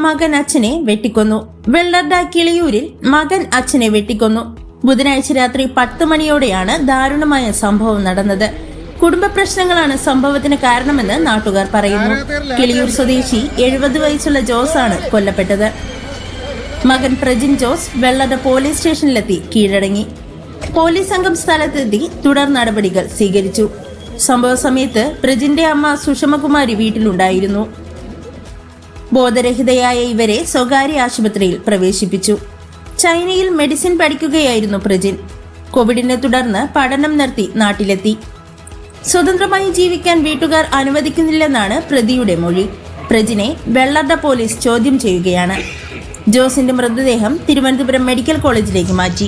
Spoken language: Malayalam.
മകൻ അച്ഛനെ വെട്ടിക്കൊന്നു. വെള്ളർഡ കിളിയൂരിൽ മകൻ അച്ഛനെ വെട്ടിക്കൊന്നു. ബുധനാഴ്ച രാത്രി 10 മണിയോടെയാണ് ദാരുണമായ സംഭവം നടന്നത്. കുടുംബ പ്രശ്നങ്ങളാണ് സംഭവത്തിന് കാരണമെന്ന് നാട്ടുകാർ പറയുന്നു. കിളിയൂർ സ്വദേശി 70 വയസ്സുള്ള ജോസ് ആണ് കൊല്ലപ്പെട്ടത്. മകൻ പ്രജിൻ ജോസ് വെള്ളർഡ പോലീസ് സ്റ്റേഷനിലെത്തി കീഴടങ്ങി. പോലീസ് സംഘം സ്ഥലത്തെത്തി തുടർ നടപടികൾ സ്വീകരിച്ചു. സംഭവ സമയത്ത് പ്രജിന്റെ അമ്മ സുഷമകുമാരി വീട്ടിലുണ്ടായിരുന്നു. ബോധരഹിതയായ ഇവരെ സ്വകാര്യ ആശുപത്രിയിൽ പ്രവേശിപ്പിച്ചു. ചൈനയിൽ മെഡിസിൻ പഠിക്കുകയായിരുന്നു പ്രജിൻ. കോവിഡിനെ തുടർന്ന് പഠനം നിർത്തി നാട്ടിലെത്തി. സ്വതന്ത്രമായി ജീവിക്കാൻ വീട്ടുകാർ അനുവദിക്കുന്നില്ലെന്നാണ് പ്രതിയുടെ മൊഴി. പ്രജിനെ വെള്ളർഡ പോലീസ് ചോദ്യം ചെയ്യുകയാണ്. ജോസിന്റെ മൃതദേഹം തിരുവനന്തപുരം മെഡിക്കൽ കോളേജിലേക്ക് മാറ്റി.